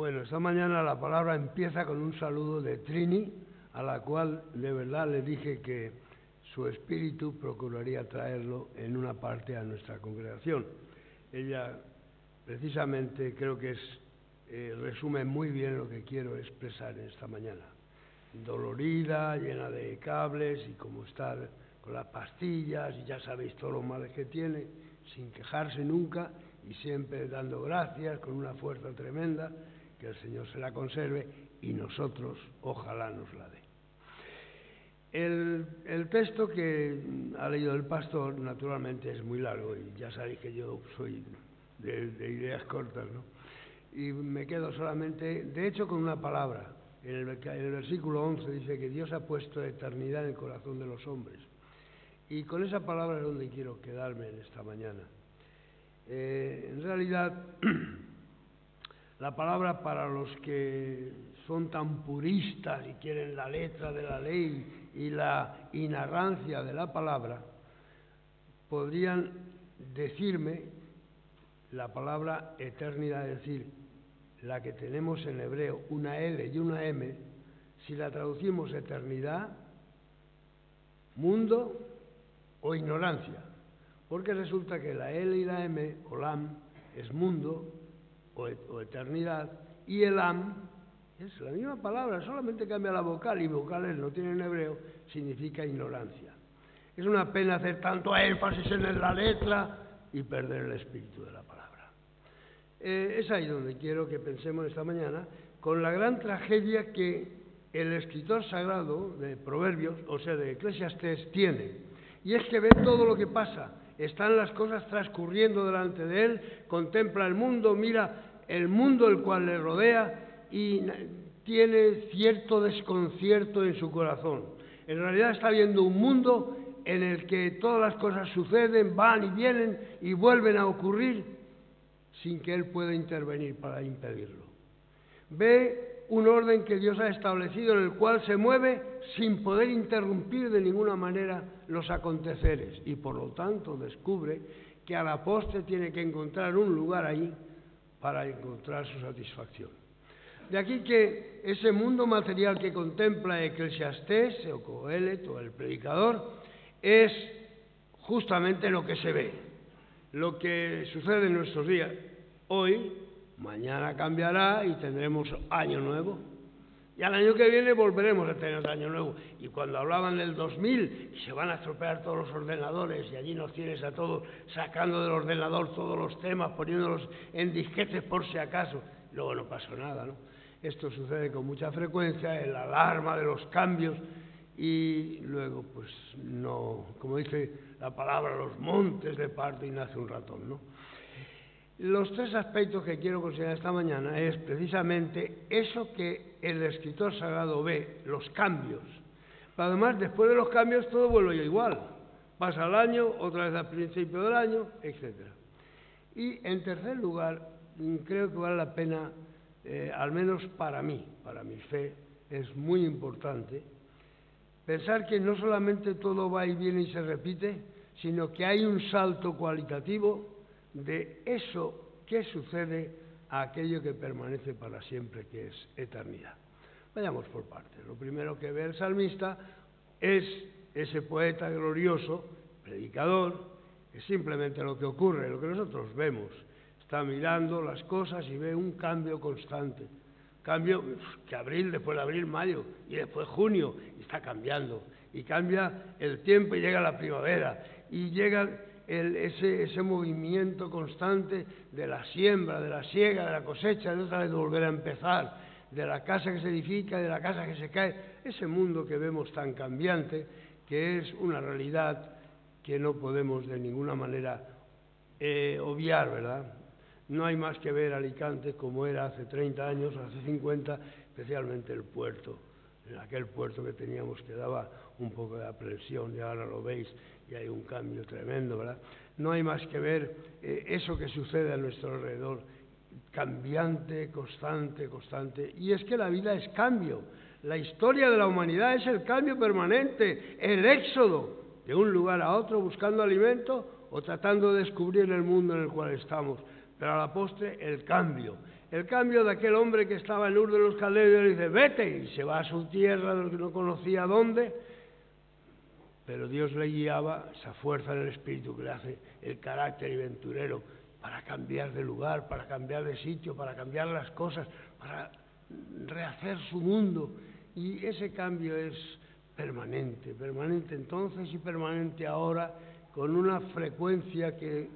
Bueno, esta mañana la palabra empieza con un saludo de Trini, a la cual de verdad le dije que su espíritu procuraría traerlo en una parte a nuestra congregación. Ella precisamente creo que resume muy bien lo que quiero expresar en esta mañana. Dolorida, llena de cables y como está con las pastillas y ya sabéis todos los males que tiene, sin quejarse nunca y siempre dando gracias con una fuerza tremenda, que el Señor se la conserve y nosotros ojalá nos la dé. El texto que ha leído el pastor naturalmente es muy largo y ya sabéis que yo soy de ideas cortas, ¿no? Y me quedo solamente, de hecho, con una palabra. En el versículo 11 dice que Dios ha puesto eternidad en el corazón de los hombres. Y con esa palabra es donde quiero quedarme en esta mañana. En realidad, la palabra para los que son tan puristas y quieren la letra de la ley y la inerrancia de la palabra, podrían decirme la palabra eternidad, es decir, la que tenemos en hebreo, una L y una M, si la traducimos eternidad, mundo o ignorancia, porque resulta que la L y la M, olam, es mundo o eternidad, y el am es la misma palabra, solamente cambia la vocal, y vocales no tienen hebreo, significa ignorancia. Es una pena hacer tanto énfasis en la letra y perder el espíritu de la palabra. Es ahí donde quiero que pensemos esta mañana, con la gran tragedia que el escritor sagrado de Proverbios, o sea, de Eclesiastés, tiene. Y es que ve todo lo que pasa, están las cosas transcurriendo delante de él, contempla el mundo, mira el mundo el cual le rodea y tiene cierto desconcierto en su corazón. En realidad está viendo un mundo en el que todas las cosas suceden, van y vienen y vuelven a ocurrir, sin que él pueda intervenir para impedirlo. Ve un orden que Dios ha establecido en el cual se mueve sin poder interrumpir de ninguna manera los aconteceres y por lo tanto descubre que a la postre tiene que encontrar un lugar ahí para encontrar su satisfacción. De aquí que ese mundo material que contempla Eclesiastés o Coelet o el predicador es justamente lo que se ve, lo que sucede en nuestros días. Hoy, mañana cambiará y tendremos año nuevo. Y al año que viene volveremos a tener año nuevo. Y cuando hablaban del 2000, se van a estropear todos los ordenadores y allí nos tienes a todos sacando del ordenador todos los temas, poniéndolos en disquetes por si acaso. Luego no pasó nada, ¿no? Esto sucede con mucha frecuencia, el alarma de los cambios y luego, pues no, como dice la palabra, los montes de parto y nace un ratón, ¿no? Los tres aspectos que quiero considerar esta mañana es precisamente eso que el escritor sagrado ve, los cambios. Pero además, después de los cambios, todo vuelve igual. Pasa el año, otra vez al principio del año, etc. Y en tercer lugar, creo que vale la pena, al menos para mí, para mi fe, es muy importante, pensar que no solamente todo va y viene y se repite, sino que hay un salto cualitativo de eso que sucede a aquello que permanece para siempre, que es eternidad. Vayamos por partes. Lo primero que ve el salmista es ese poeta glorioso, predicador, que simplemente lo que ocurre, lo que nosotros vemos, está mirando las cosas y ve un cambio constante. Cambio que abril, después de abril, mayo, y después junio, y está cambiando. Y cambia el tiempo y llega la primavera, y llega ese movimiento constante de la siembra, de la siega, de la cosecha, de otra vez volver a empezar, de la casa que se edifica, de la casa que se cae, ese mundo que vemos tan cambiante, que es una realidad que no podemos de ninguna manera obviar, ¿verdad? No hay más que ver Alicante como era hace 30 años, hace 50, especialmente el puerto, en aquel puerto que teníamos que daba un poco de aprensión, y ahora lo veis, y hay un cambio tremendo, ¿verdad? No hay más que ver eso que sucede a nuestro alrededor, cambiante, constante, constante. Y es que la vida es cambio. La historia de la humanidad es el cambio permanente, el éxodo de un lugar a otro buscando alimento o tratando de descubrir el mundo en el cual estamos. Pero a la postre el cambio, El cambio de aquel hombre que estaba en Ur de los Caldeos y dice, vete, y se va a su tierra, de lo que no conocía dónde, pero Dios le guiaba, esa fuerza del Espíritu que le hace el carácter aventurero, para cambiar de lugar, para cambiar de sitio, para cambiar las cosas, para rehacer su mundo. Y ese cambio es permanente, permanente entonces y permanente ahora, con una frecuencia que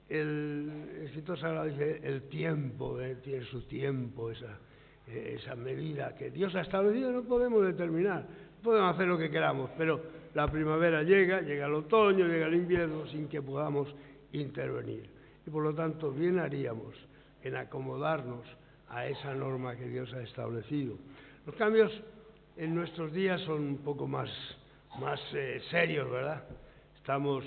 el escritor sagrado dice, el tiempo, tiene su tiempo, esa medida que Dios ha establecido, no podemos determinar, podemos hacer lo que queramos, pero la primavera llega el otoño, llega el invierno, sin que podamos intervenir. Y por lo tanto, bien haríamos en acomodarnos a esa norma que Dios ha establecido. Los cambios en nuestros días son un poco más serios, ¿verdad? Estamos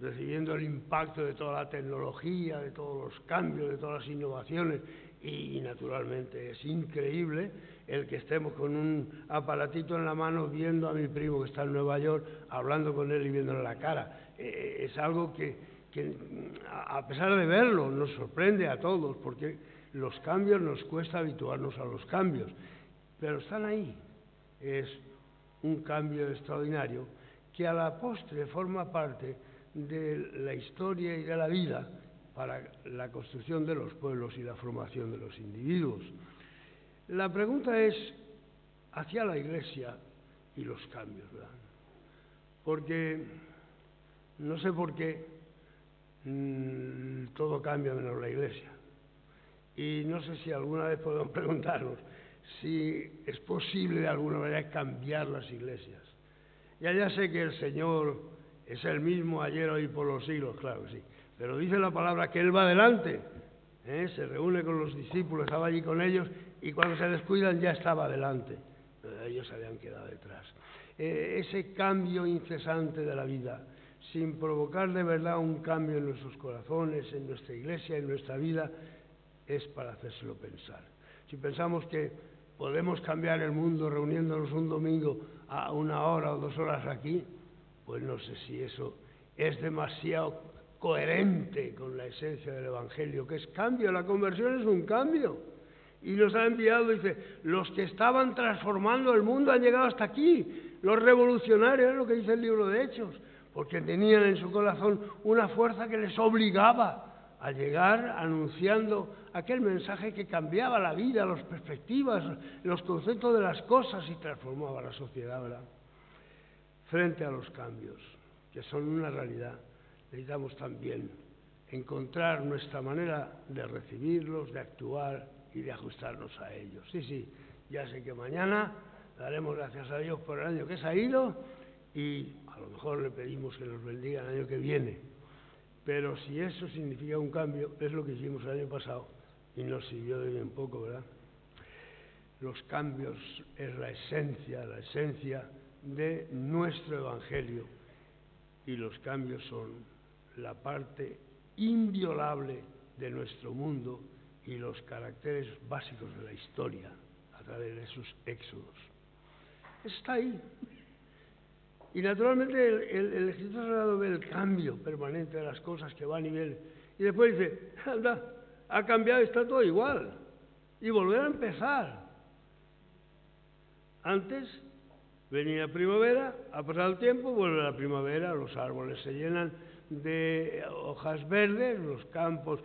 recibiendo el impacto de toda la tecnología, de todos los cambios, de todas las innovaciones, y naturalmente es increíble el que estemos con un aparatito en la mano viendo a mi primo que está en Nueva York, hablando con él y viéndole la cara. Es algo que a pesar de verlo nos sorprende a todos, porque los cambios nos cuesta habituarnos a los cambios, pero están ahí. Es un cambio extraordinario que a la postre forma parte de la historia y de la vida para la construcción de los pueblos y la formación de los individuos. La pregunta es hacia la Iglesia y los cambios, ¿verdad? Porque no sé por qué todo cambia menos la Iglesia. Y no sé si alguna vez podemos preguntarnos si es posible de alguna manera cambiar las iglesias. Ya sé que el Señor es el mismo ayer, hoy y por los siglos, claro que sí. Pero dice la palabra que Él va adelante, se reúne con los discípulos, estaba allí con ellos, y cuando se descuidan ya estaba adelante. Pero ellos se habían quedado detrás. Ese cambio incesante de la vida, sin provocar de verdad un cambio en nuestros corazones, en nuestra iglesia, en nuestra vida, es para hacérselo pensar. Si pensamos que podemos cambiar el mundo reuniéndonos un domingo a 1 hora o 2 horas aquí, pues no sé si eso es demasiado coherente con la esencia del Evangelio, que es cambio. La conversión es un cambio. Y nos ha enviado, dice, los que estaban transformando el mundo han llegado hasta aquí. Los revolucionarios, es lo que dice el libro de Hechos, porque tenían en su corazón una fuerza que les obligaba a llegar anunciando aquel mensaje que cambiaba la vida, las perspectivas, los conceptos de las cosas y transformaba la sociedad, ¿verdad? Frente a los cambios, que son una realidad, necesitamos también encontrar nuestra manera de recibirlos, de actuar y de ajustarnos a ellos. Sí, ya sé que mañana daremos gracias a Dios por el año que se ha ido y a lo mejor le pedimos que nos bendiga el año que viene. Pero si eso significa un cambio, es lo que hicimos el año pasado y nos sirvió de bien poco, ¿verdad? Los cambios es la esencia de nuestro Evangelio, y los cambios son la parte inviolable de nuestro mundo y los caracteres básicos de la historia a través de sus éxodos. Está ahí. Y naturalmente el Escritor Sagrado ve el cambio permanente de las cosas que van y vienen. Y después dice, anda, ha cambiado y está todo igual. Y volver a empezar. Antes venía primavera, ha pasado el tiempo, vuelve la primavera, los árboles se llenan de hojas verdes, los campos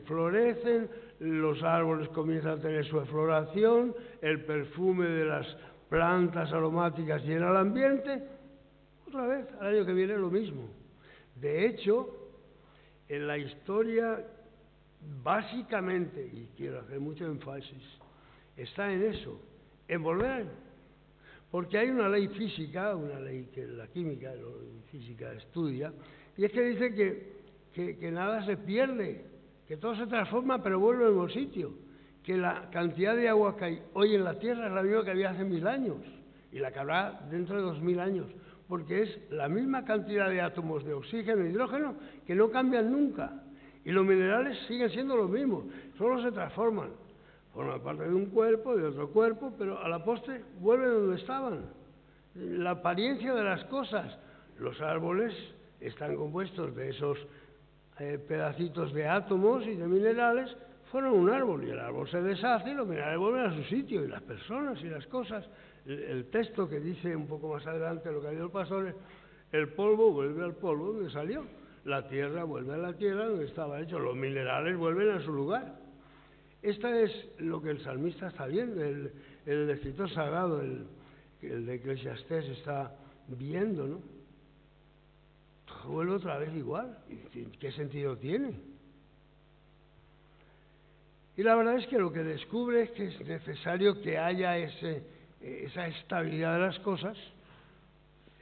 florecen, los árboles comienzan a tener su floración, el perfume de las plantas aromáticas llena el ambiente. Otra vez, al año que viene lo mismo. De hecho, en la historia, básicamente, y quiero hacer mucho énfasis, está en eso, en volver. Porque hay una ley física, una ley que la química, la física estudia, y es que dice que nada se pierde, que todo se transforma pero vuelve al mismo sitio, que la cantidad de agua que hay hoy en la Tierra es la misma que había hace 1000 años, y la que habrá dentro de 2000 años. Porque es la misma cantidad de átomos de oxígeno e hidrógeno que no cambian nunca. Y los minerales siguen siendo los mismos, solo se transforman. Forman parte de un cuerpo, de otro cuerpo, pero a la postre vuelven donde estaban. La apariencia de las cosas. Los árboles están compuestos de esos pedacitos de átomos y de minerales fueron un árbol, y el árbol se deshace y los minerales vuelven a su sitio, y las personas y las cosas. El texto que dice un poco más adelante lo que ha dicho el pastor es: el polvo vuelve al polvo donde salió, la tierra vuelve a la tierra donde estaba hecho, los minerales vuelven a su lugar. Esto es lo que el salmista está viendo, el escritor sagrado, el de Eclesiastés está viendo, ¿no? Todo vuelve otra vez igual. ¿Qué sentido tiene? Y la verdad es que lo que descubre es que es necesario que haya esa estabilidad de las cosas,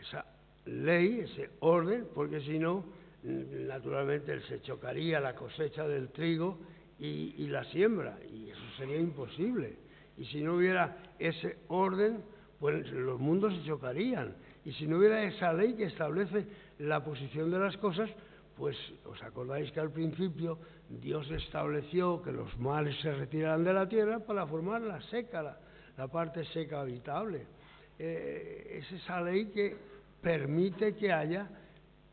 esa ley, ese orden, porque si no, naturalmente se chocaría la cosecha del trigo y la siembra, y eso sería imposible. Y si no hubiera ese orden, pues los mundos se chocarían. Y si no hubiera esa ley que establece la posición de las cosas, pues os acordáis que al principio Dios estableció que los mares se retiraran de la tierra para formar la seca, la parte seca habitable. Es esa ley que permite que haya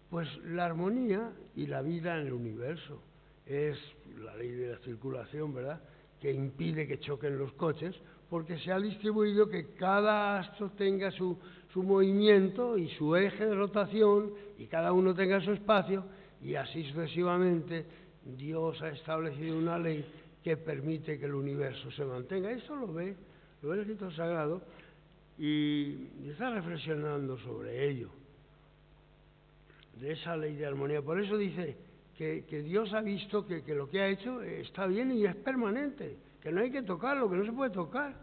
pues la armonía y la vida en el universo. Es la ley de la circulación, ¿verdad?, que impide que choquen los coches, porque se ha distribuido que cada astro tenga su movimiento y su eje de rotación, y cada uno tenga su espacio, y así sucesivamente. Dios ha establecido una ley que permite que el universo se mantenga. Eso lo ve el escritor sagrado, y está reflexionando sobre ello, de esa ley de armonía. Por eso dice que Dios ha visto que lo que ha hecho está bien y es permanente, que no hay que tocarlo, que no se puede tocar.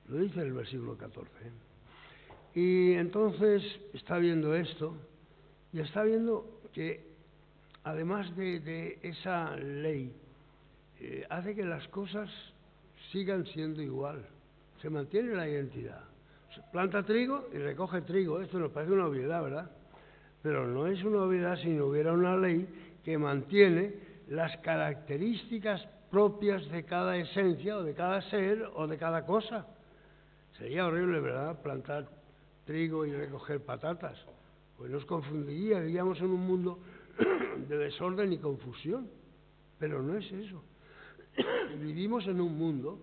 Lo dice el versículo 14. Y entonces está viendo esto, y está viendo que además de esa ley, hace que las cosas sigan siendo igual, se mantiene la identidad. Se planta trigo y recoge trigo. Esto nos parece una obviedad, ¿verdad? Pero no es una obviedad si no hubiera una ley que mantiene las características propias de cada esencia, o de cada ser, o de cada cosa. Sería horrible, ¿verdad?, plantar trigo y recoger patatas. Pues nos confundiría, vivíamos en un mundo de desorden y confusión. Pero no es eso. Vivimos en un mundo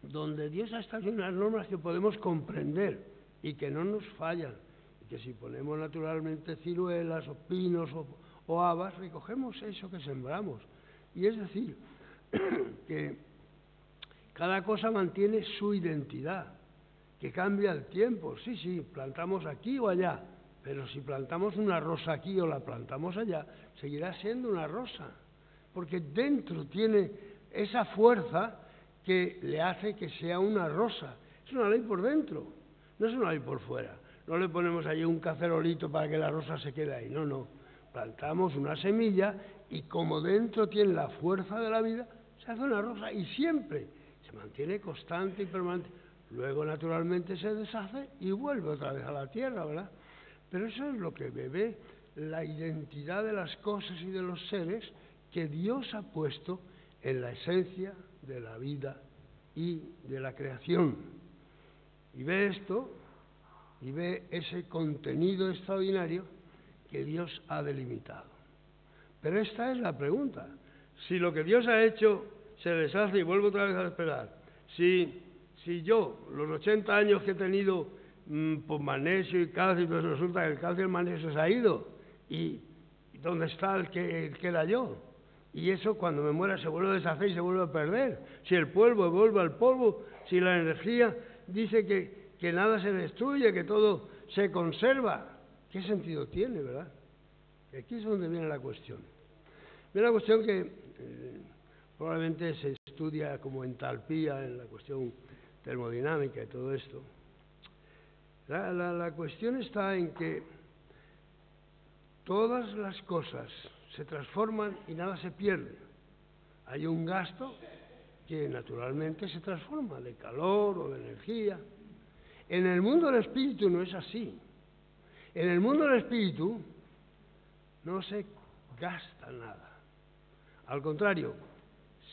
donde Dios ha establecido unas normas que podemos comprender y que no nos fallan. Que si ponemos naturalmente ciruelas o pinos o habas, recogemos eso que sembramos. Y es decir, que cada cosa mantiene su identidad, que cambia el tiempo. Sí, plantamos aquí o allá, pero si plantamos una rosa aquí o la plantamos allá, seguirá siendo una rosa, porque dentro tiene esa fuerza que le hace que sea una rosa. Es una ley por dentro, no es una ley por fuera. No le ponemos allí un cacerolito para que la rosa se quede ahí, no. Plantamos una semilla y como dentro tiene la fuerza de la vida, se hace una rosa y siempre se mantiene constante y permanente. Luego, naturalmente, se deshace y vuelve otra vez a la tierra, ¿verdad? Pero eso es lo que ve la identidad de las cosas y de los seres que Dios ha puesto en la esencia de la vida y de la creación. Y ve esto, y ve ese contenido extraordinario que Dios ha delimitado. Pero esta es la pregunta. Si lo que Dios ha hecho se deshace y vuelve otra vez a esperar, si yo, los 80 años que he tenido por magnesio y calcio, pues resulta que el calcio y el magnesio se ha ido, y ¿dónde está el que era yo? Y eso cuando me muera se vuelve a deshacer y se vuelve a perder. Si el polvo vuelve al polvo, si la energía dice que nada se destruye, que todo se conserva, ¿qué sentido tiene, verdad? Aquí es donde viene la cuestión. Viene la cuestión que probablemente se estudia como entalpía en la cuestión termodinámica y todo esto. La cuestión está en que todas las cosas se transforman y nada se pierde. Hay un gasto que naturalmente se transforma de calor o de energía. En el mundo del espíritu no es así. En el mundo del espíritu no se gasta nada. Al contrario,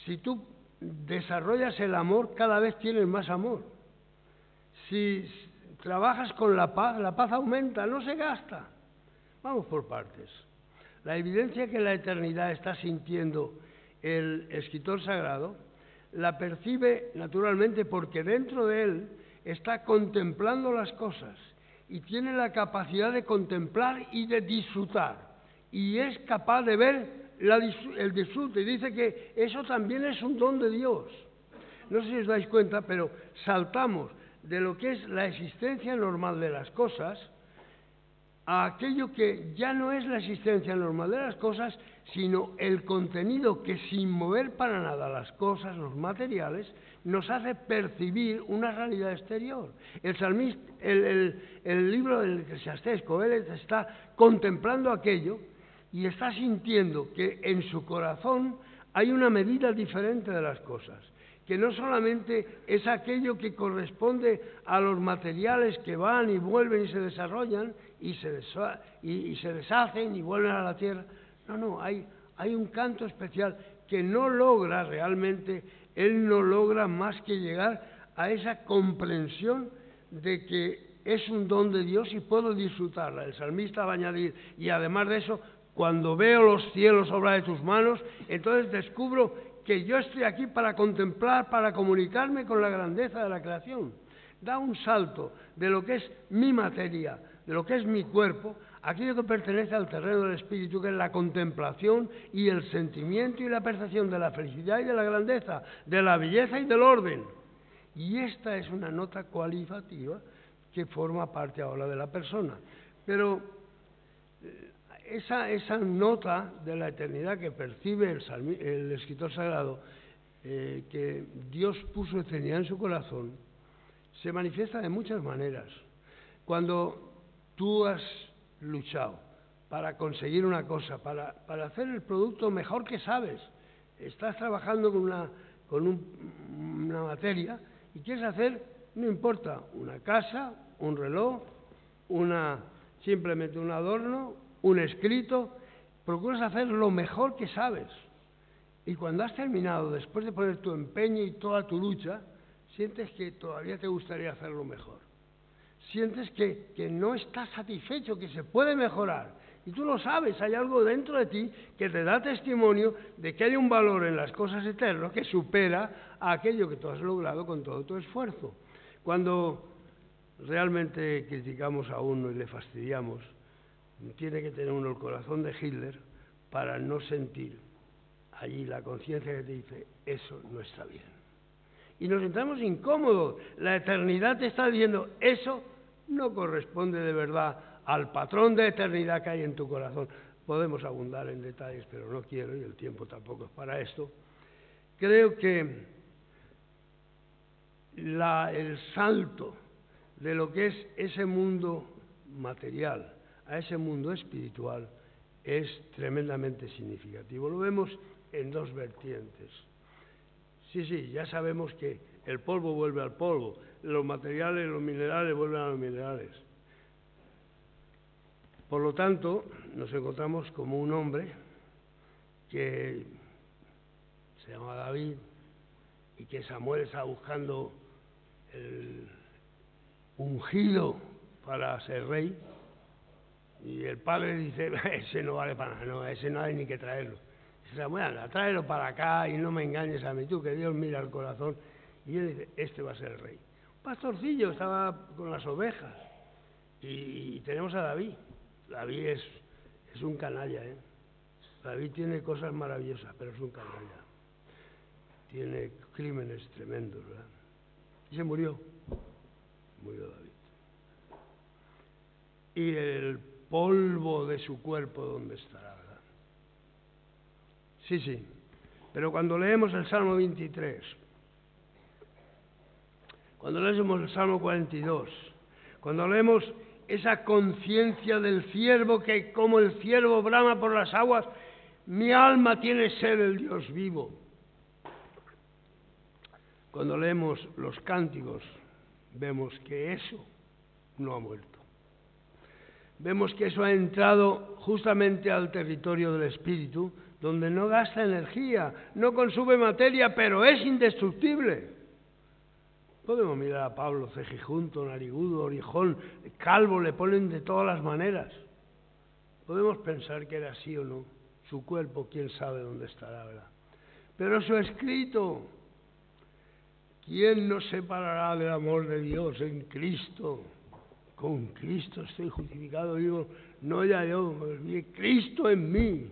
si tú desarrollas el amor, cada vez tienes más amor. Si trabajas con la paz aumenta, no se gasta. Vamos por partes. La evidencia que la eternidad está sintiendo el escritor sagrado la percibe naturalmente porque dentro de él está contemplando las cosas y tiene la capacidad de contemplar y de disfrutar, y es capaz de ver el disfrute, y dice que eso también es un don de Dios. No sé si os dais cuenta, pero saltamos de lo que es la existencia normal de las cosas a aquello que ya no es la existencia normal de las cosas, sino el contenido que, sin mover para nada las cosas, los materiales, nos hace percibir una realidad exterior. El salmista, el libro del Eclesiastés, Coelet, está contemplando aquello y está sintiendo que en su corazón hay una medida diferente de las cosas, que no solamente es aquello que corresponde a los materiales que van y vuelven y se desarrollan y se deshacen y vuelven a la tierra. No, hay un canto especial que no logra realmente, él no logra más que llegar a esa comprensión de que es un don de Dios y puedo disfrutarla. El salmista va a añadir, y además de eso, cuando veo los cielos obra de tus manos, entonces descubro que yo estoy aquí para contemplar, para comunicarme con la grandeza de la creación. Da un salto de lo que es mi materia, de lo que es mi cuerpo, aquello que pertenece al terreno del espíritu, que es la contemplación y el sentimiento y la percepción de la felicidad y de la grandeza, de la belleza y del orden. Y esta es una nota cualitativa que forma parte ahora de la persona. Pero esa nota de la eternidad que percibe el escritor sagrado, que Dios puso eternidad en su corazón, se manifiesta de muchas maneras. Cuando tú has luchado para conseguir una cosa, para hacer el producto mejor que sabes, estás trabajando con una materia y quieres hacer, no importa, una casa, un reloj, simplemente un adorno, un escrito, procuras hacer lo mejor que sabes. Y cuando has terminado, después de poner tu empeño y toda tu lucha, sientes que todavía te gustaría hacerlo mejor. Sientes que no estás satisfecho, que se puede mejorar. Y tú lo sabes, hay algo dentro de ti que te da testimonio de que hay un valor en las cosas eternas que supera a aquello que tú has logrado con todo tu esfuerzo. Cuando realmente criticamos a uno y le fastidiamos, tiene que tener uno el corazón de Hitler para no sentir allí la conciencia que te dice, eso no está bien. Y nos entramos incómodos. La eternidad te está diciendo, eso no corresponde de verdad al patrón de eternidad que hay en tu corazón. Podemos abundar en detalles, pero no quiero, y el tiempo tampoco es para esto. Creo que el salto de lo que es ese mundo material a ese mundo espiritual es tremendamente significativo. Lo vemos en dos vertientes. Sí, ya sabemos que el polvo vuelve al polvo, los materiales, los minerales vuelven a los minerales. Por lo tanto, nos encontramos como un hombre que se llama David y que Samuel está buscando el ungido para ser rey, y el padre dice, ese no vale para nada, no, ese no hay ni que traerlo. Dice Samuel, anda, tráelo para acá y no me engañes a mí tú, que Dios mira el corazón. Y él dice, este va a ser el rey. Un pastorcillo estaba con las ovejas, y tenemos a David. David es un canalla, ¿eh? David tiene cosas maravillosas, pero es un canalla. Tiene crímenes tremendos, ¿verdad? Y se murió. Murió David. Y el polvo de su cuerpo, ¿dónde estará, verdad? Sí. Pero cuando leemos el Salmo 23, cuando leemos el Salmo 42, cuando leemos esa conciencia del ciervo que como el ciervo brama por las aguas, mi alma tiene sed del Dios vivo. Cuando leemos los cánticos, vemos que eso no ha muerto. Vemos que eso ha entrado justamente al territorio del espíritu, donde no gasta energía, no consume materia, pero es indestructible. Podemos mirar a Pablo, cejijunto, narigudo, orijón, calvo, le ponen de todas las maneras. Podemos pensar que era así o no. Su cuerpo, quién sabe dónde estará, ¿verdad? Pero eso es escrito. ¿Quién nos separará del amor de Dios en Cristo? Con Cristo estoy justificado, digo, no ya yo, Cristo en mí.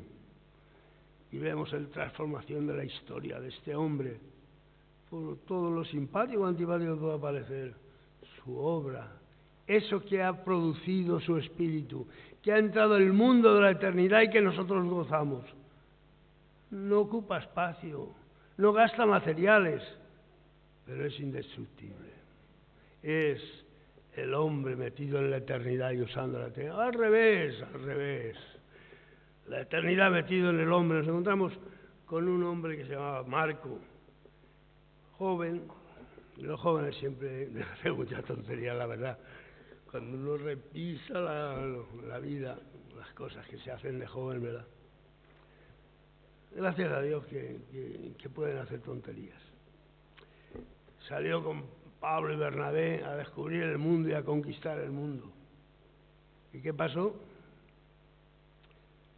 Y vemos la transformación de la historia de este hombre. Por todo lo simpático o antipático que pueda parecer, su obra, eso que ha producido su espíritu, que ha entrado en el mundo de la eternidad y que nosotros gozamos. No ocupa espacio, no gasta materiales, pero es indestructible. Es el hombre metido en la eternidad y usando la eternidad. Al revés. La eternidad metido en el hombre. Nos encontramos con un hombre que se llamaba Marco, joven. Los jóvenes siempre hacen mucha tontería, la verdad. Cuando uno repisa la vida, las cosas que se hacen de joven, ¿verdad? Gracias a Dios que pueden hacer tonterías. Salió con Pablo y Bernabé a descubrir el mundo y a conquistar el mundo. ¿Y qué pasó?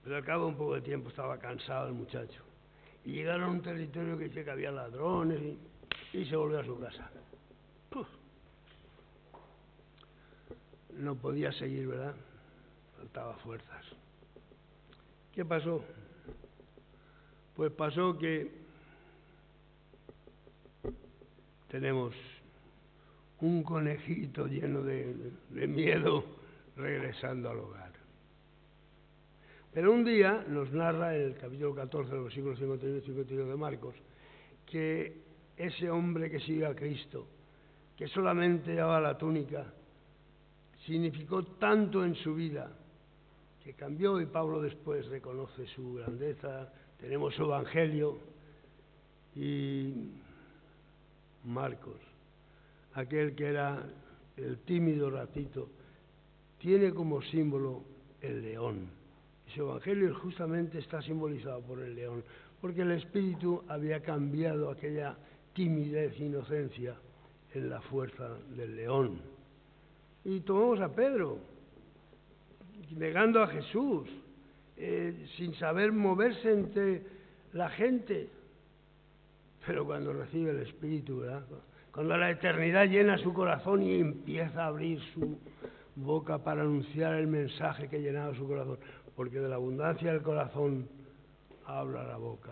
Pero al cabo de un poco de tiempo estaba cansado el muchacho. Y llegaron a un territorio que dice que había ladrones y se volvió a su casa. ¡Puf! No podía seguir, ¿verdad? Faltaba fuerzas. ¿Qué pasó? Pues pasó que tenemos un conejito lleno de miedo regresando al hogar. Pero un día nos narra en el capítulo 14, del versículo 51 y 52 de Marcos, que ese hombre que sigue a Cristo, que solamente llevaba la túnica, significó tanto en su vida, que cambió, y Pablo después reconoce su grandeza. Tenemos su evangelio, y Marcos, aquel que era el tímido ratito, tiene como símbolo el león. Y su evangelio justamente está simbolizado por el león, porque el espíritu había cambiado aquella timidez e inocencia en la fuerza del león. Y tomamos a Pedro, negando a Jesús, sin saber moverse entre la gente. Pero cuando recibe el Espíritu, ¿verdad? Cuando la eternidad llena su corazón y empieza a abrir su boca para anunciar el mensaje que llenaba su corazón, porque de la abundancia del corazón habla la boca.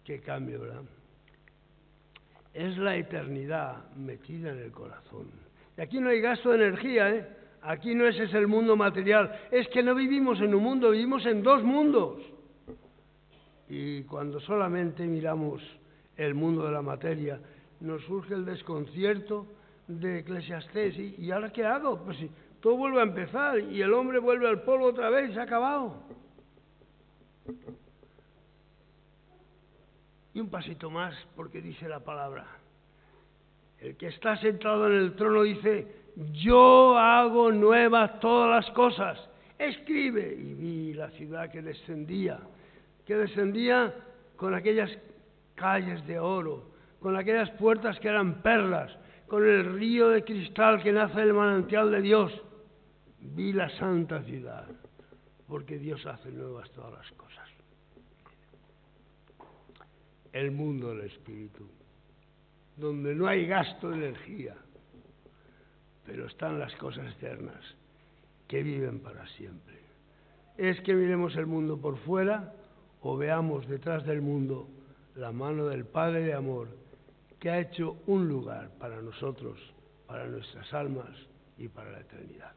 Qué cambio, ¿verdad? Es la eternidad metida en el corazón. Y aquí no hay gasto de energía, ¿eh? Aquí no ese es el mundo material. Es que no vivimos en un mundo, vivimos en dos mundos. Y cuando solamente miramos el mundo de la materia, nos surge el desconcierto de Eclesiastés. ¿Y ahora qué hago? Pues si todo vuelve a empezar y el hombre vuelve al polvo otra vez y se ha acabado. Y un pasito más, porque dice la palabra. El que está sentado en el trono dice: yo hago nuevas todas las cosas. Escribe. Y vi la ciudad que descendía con aquellas calles de oro, con aquellas puertas que eran perlas, con el río de cristal que nace del manantial de Dios. Vi la santa ciudad, porque Dios hace nuevas todas las cosas. El mundo del espíritu, donde no hay gasto de energía, pero están las cosas eternas que viven para siempre. Es que miremos el mundo por fuera o veamos detrás del mundo la mano del Padre de amor, que ha hecho un lugar para nosotros, para nuestras almas y para la eternidad.